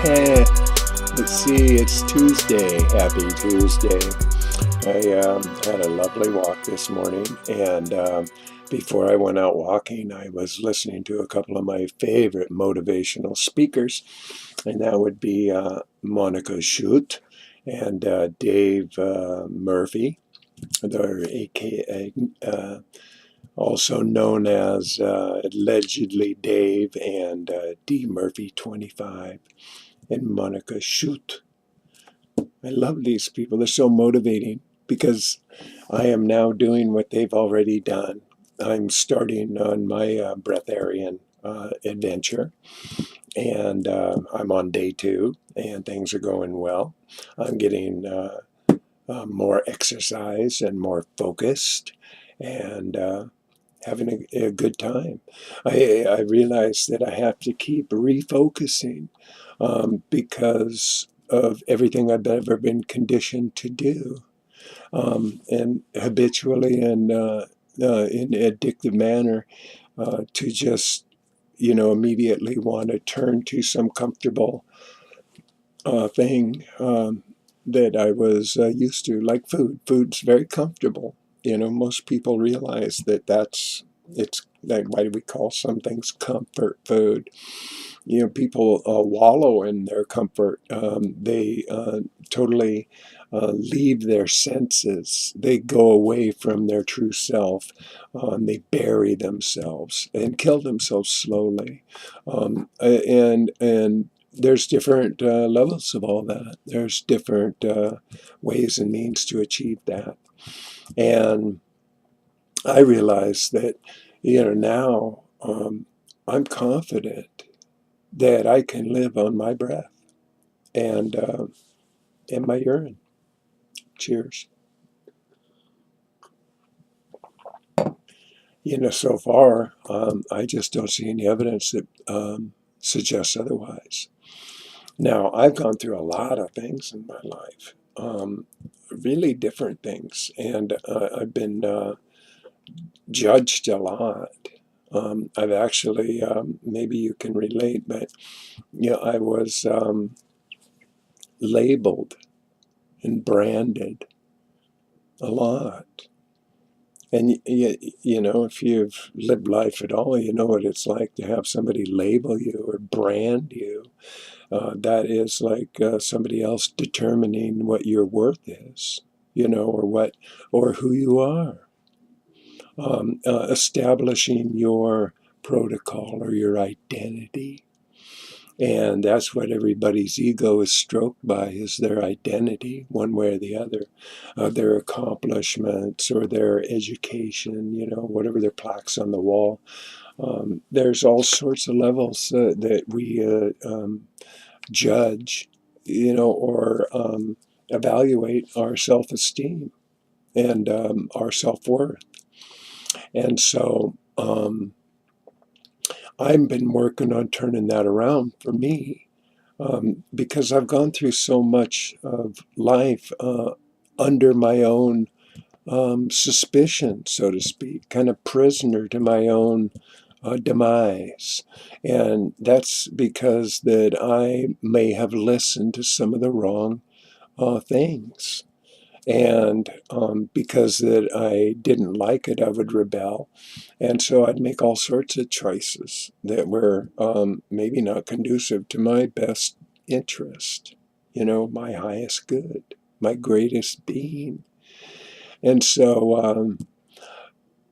Let's see, it's Tuesday. Happy Tuesday. I had a lovely walk this morning, and before I went out walking, I was listening to a couple of my favorite motivational speakers, and that would be Monica Schutt and Dave Murphy, they're AKA, also known as allegedly Dave and D Murphy 25 and Monica Schutt. I love these people. They're so motivating because I am now doing what they've already done. I'm starting on my breatharian adventure, and I'm on day 2, and things are going well. I'm getting more exercise and more focused, and having a good time. I realize that I have to keep refocusing because of everything I've ever been conditioned to do, and habitually and in addictive manner, to just immediately want to turn to some comfortable thing that I was used to, like food. Food's very comfortable. Most people realize that it's like, why do we call some things comfort food? People wallow in their comfort. They totally leave their senses. They go away from their true self. They bury themselves and kill themselves slowly. And there's different levels of all that. There's different ways and means to achieve that. And I realize that, now I'm confident that I can live on my breath and my urine. Cheers. So far, I just don't see any evidence that suggests otherwise. Now, I've gone through a lot of things in my life, really different things, and I've been judged a lot. I've actually, maybe you can relate, but I was labeled and branded a lot. And if you've lived life at all, you know what it's like to have somebody label you or brand you. That is like somebody else determining what your worth is, or who you are. Establishing your protocol or your identity. And that's what everybody's ego is stroked by, is their identity, one way or the other. Their accomplishments or their education, whatever their plaques on the wall. There's all sorts of levels that we judge, or evaluate our self-esteem and our self-worth. And so I've been working on turning that around for me, because I've gone through so much of life under my own suspicion, so to speak, kind of prisoner to my own demise. And that's because that I may have listened to some of the wrong things. And because that I didn't like it, I would rebel. And so I'd make all sorts of choices that were maybe not conducive to my best interest, my highest good, my greatest being. And so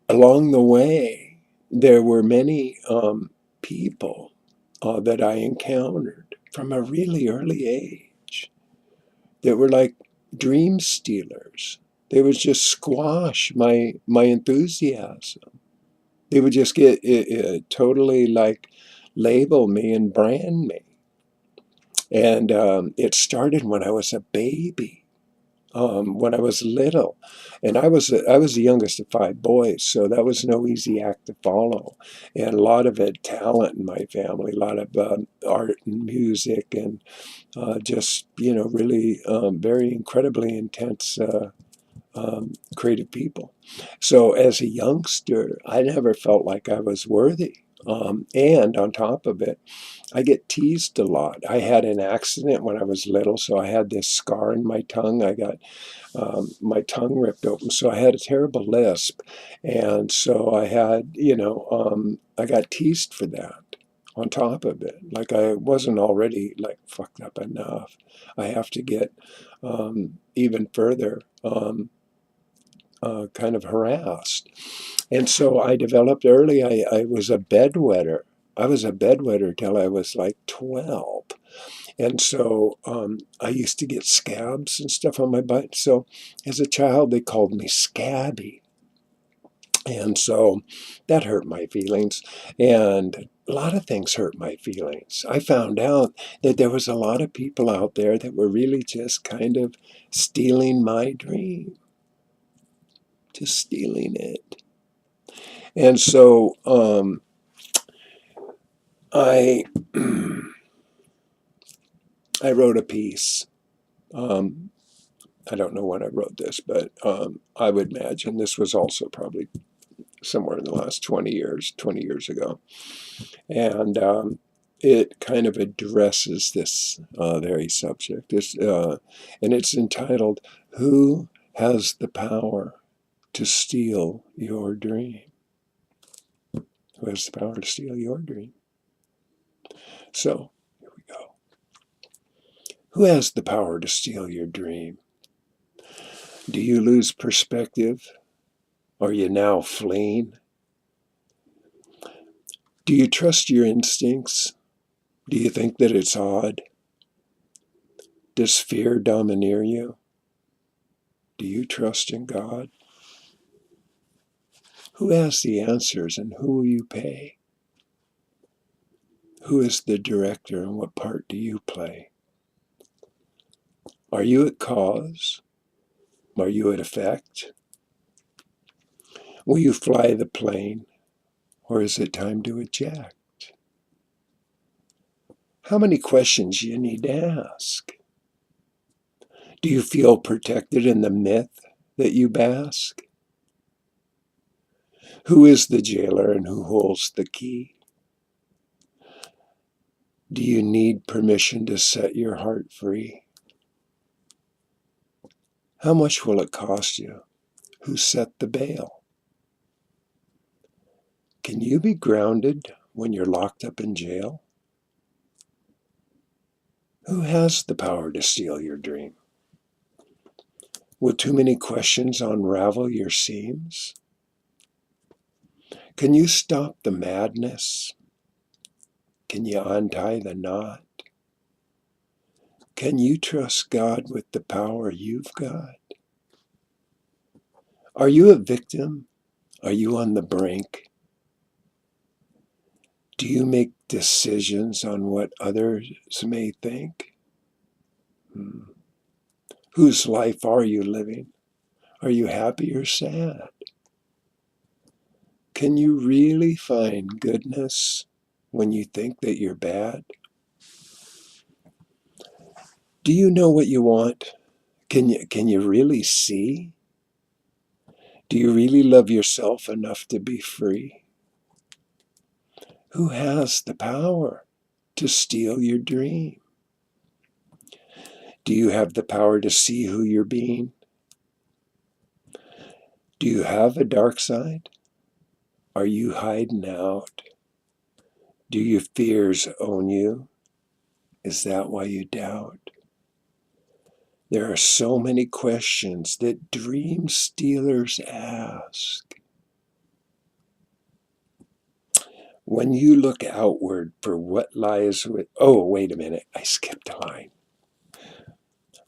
along the way, there were many people that I encountered from a really early age that were like dream stealers. They would just squash my enthusiasm. They would just get totally like label me and brand me. And it started when I was a baby, when I was little. And I was the youngest of 5 boys, so that was no easy act to follow. And a lot of talent in my family, a lot of art and music, and just, really very incredibly intense creative people. So as a youngster, I never felt like I was worthy And on top of it, I get teased a lot. I had an accident when I was little, so I had this scar in my tongue. I got my tongue ripped open, so I had a terrible lisp. And so I had, I got teased for that on top of it. Like I wasn't already like fucked up enough. I have to get even further kind of harassed. And so I developed early, I was a bedwetter. I was a bedwetter till I was like 12. And so I used to get scabs and stuff on my butt. So as a child, they called me Scabby. And so that hurt my feelings. And a lot of things hurt my feelings. I found out that there was a lot of people out there that were really just kind of stealing my dream, just stealing it. And so I I wrote a piece. I don't know when I wrote this, but I would imagine this was also probably somewhere in the last 20 years ago. And it kind of addresses this very subject. And it's entitled, Who Has the Power to Steal Your Dream? Who has the power to steal your dream? So, here we go. Who has the power to steal your dream? Do you lose perspective? Are you now fleeing? Do you trust your instincts? Do you think that it's odd? Does fear domineer you? Do you trust in God? Who has the answers and who will you pay? Who is the director and what part do you play? Are you at cause? Are you at effect? Will you fly the plane or is it time to eject? How many questions do you need to ask? Do you feel protected in the myth that you bask? Who is the jailer and who holds the key? Do you need permission to set your heart free? How much will it cost you? Who set the bail? Can you be grounded when you're locked up in jail? Who has the power to steal your dream? Will too many questions unravel your seams? Can you stop the madness? Can you untie the knot? Can you trust God with the power you've got? Are you a victim? Are you on the brink? Do you make decisions on what others may think? Whose life are you living? Are you happy or sad? Can you really find goodness when you think that you're bad? Do you know what you want? Can you really see? Do you really love yourself enough to be free? Who has the power to steal your dream? Do you have the power to see who you're being? Do you have a dark side? Are you hiding out? Do your fears own you? Is that why you doubt? There are so many questions that dream stealers ask. When you look outward for what lies with... Oh, wait a minute. I skipped a line.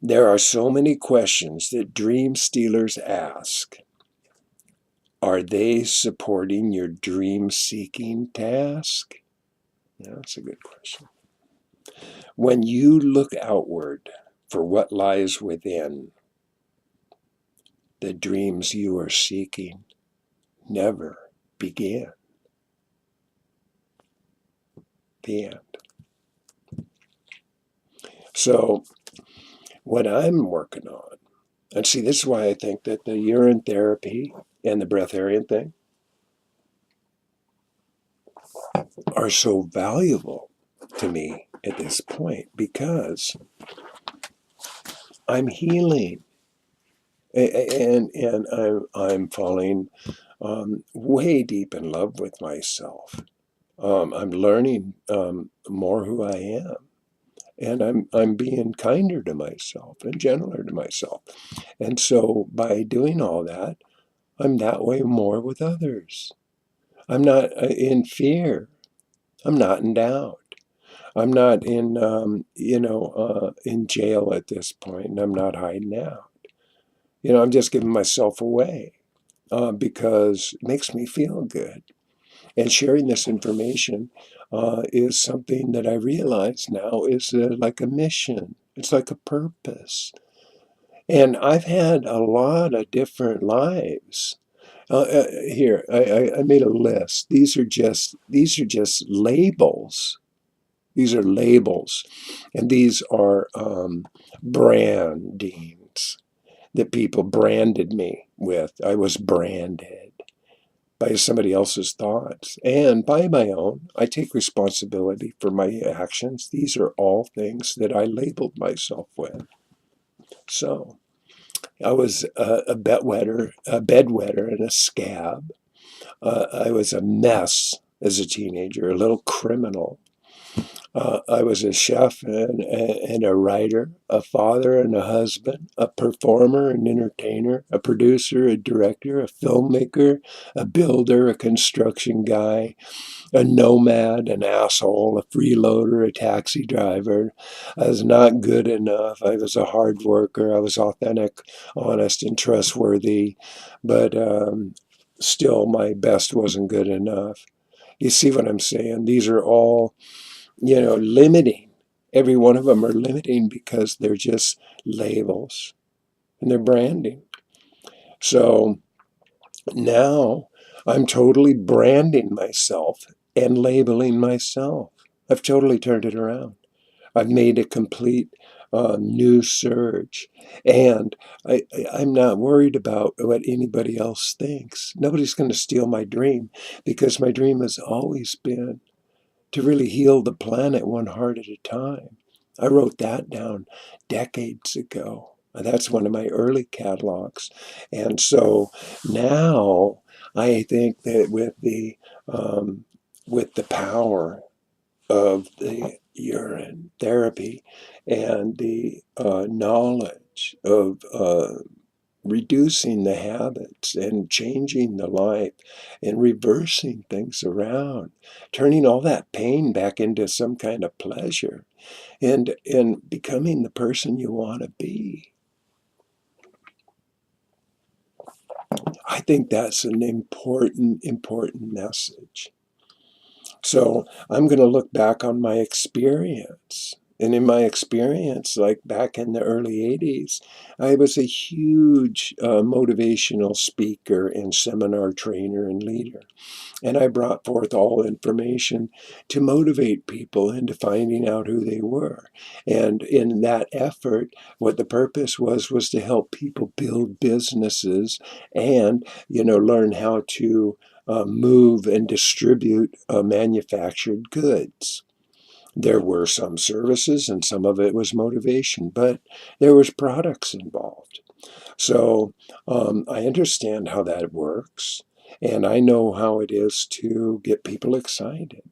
There are so many questions that dream stealers ask. Are they supporting your dream-seeking task? Yeah, that's a good question. When you look outward for what lies within, the dreams you are seeking never begin. The end. So, what I'm working on, and see, this is why I think that the urine therapy and the breatharian thing, are so valuable to me at this point because I'm healing and I'm falling way deep in love with myself. I'm learning more who I am, and I'm being kinder to myself and gentler to myself. And so by doing all that, I'm that way more with others. I'm not in fear. I'm not in doubt. I'm not in in jail at this point, and I'm not hiding out. I'm just giving myself away because it makes me feel good. And sharing this information is something that I realize now is like a mission. It's like a purpose. And I've had a lot of different lives. Here, I made a list. These are just labels. These are labels, and these are brandings that people branded me with. I was branded by somebody else's thoughts and by my own. I take responsibility for my actions. These are all things that I labeled myself with. So I was a bedwetter, and a scab. I was a mess as a teenager, a little criminal. I was a chef and a writer, a father and a husband, a performer, an entertainer, a producer, a director, a filmmaker, a builder, a construction guy, a nomad, an asshole, a freeloader, a taxi driver. I was not good enough. I was a hard worker. I was authentic, honest, and trustworthy, but still my best wasn't good enough. You see what I'm saying? These are all limiting. Every one of them are limiting because they're just labels and they're branding. So now I'm totally branding myself and labeling myself. I've totally turned it around. I've made a complete new surge. And I'm not worried about what anybody else thinks. Nobody's going to steal my dream because my dream has always been to really heal the planet one heart at a time. I wrote that down decades ago. That's one of my early catalogs. And so now I think that with the power of the urine therapy and the knowledge of reducing the habits and changing the life and reversing things around, turning all that pain back into some kind of pleasure and becoming the person you want to be. I think that's an important message. So I'm going to look back on my experience. And in my experience, like back in the early 80s, I was a huge motivational speaker and seminar trainer and leader. And I brought forth all information to motivate people into finding out who they were. And in that effort, what the purpose was to help people build businesses and, learn how to move and distribute manufactured goods. There were some services and some of it was motivation, but there was products involved. So I understand how that works, and I know how it is to get people excited.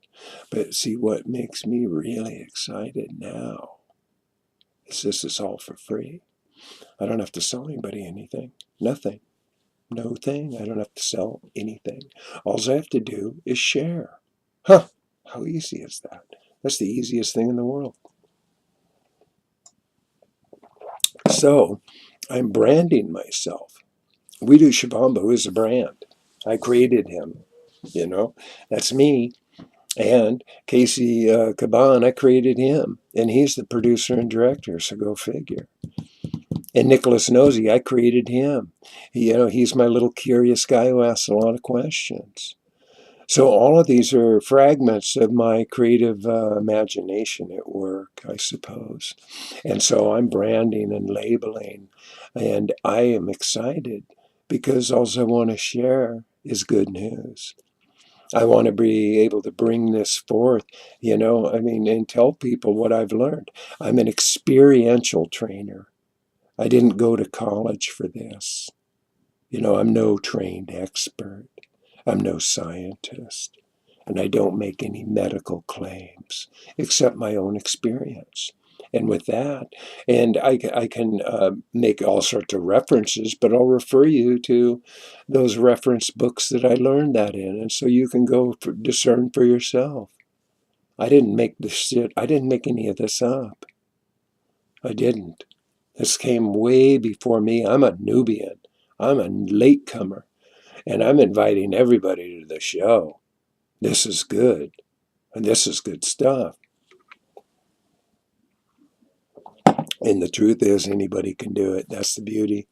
But see, what makes me really excited now is this is all for free. I don't have to sell anybody anything, nothing, no thing. I don't have to sell anything. All I have to do is share. Huh, how easy is that? That's the easiest thing in the world. So I'm branding myself. WEEDU SHIVAMBU is a brand. I created him. That's me. And Casey Caban, I created him. And he's the producer and director, so go figure. And Nicholas Nosey, I created him. He's my little curious guy who asks a lot of questions. So all of these are fragments of my creative imagination at work, I suppose. And so I'm branding and labeling, and I am excited because all I want to share is good news. I want to be able to bring this forth, and tell people what I've learned. I'm an experiential trainer. I didn't go to college for this. I'm no trained expert. I'm no scientist. And I don't make any medical claims except my own experience. And with that, and I can make all sorts of references, but I'll refer you to those reference books that I learned that in. And so you can go discern for yourself. I didn't make this shit. I didn't make any of this up. I didn't. This came way before me. I'm a Nubian. I'm a latecomer. And I'm inviting everybody to the show. This is good. And this is good stuff. And the truth is, anybody can do it. That's the beauty.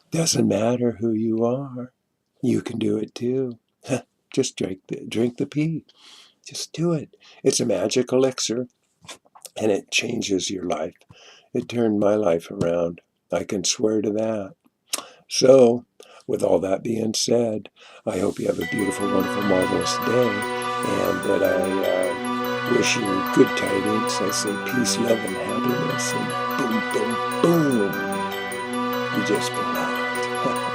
Doesn't matter who you are. You can do it too. Just drink the pee. Just do it. It's a magic elixir, and it changes your life. It turned my life around. I can swear to that. So, with all that being said, I hope you have a beautiful, wonderful, marvelous day, and that I wish you good tidings. I say peace, love, and happiness, and boom, boom, boom. You just been out.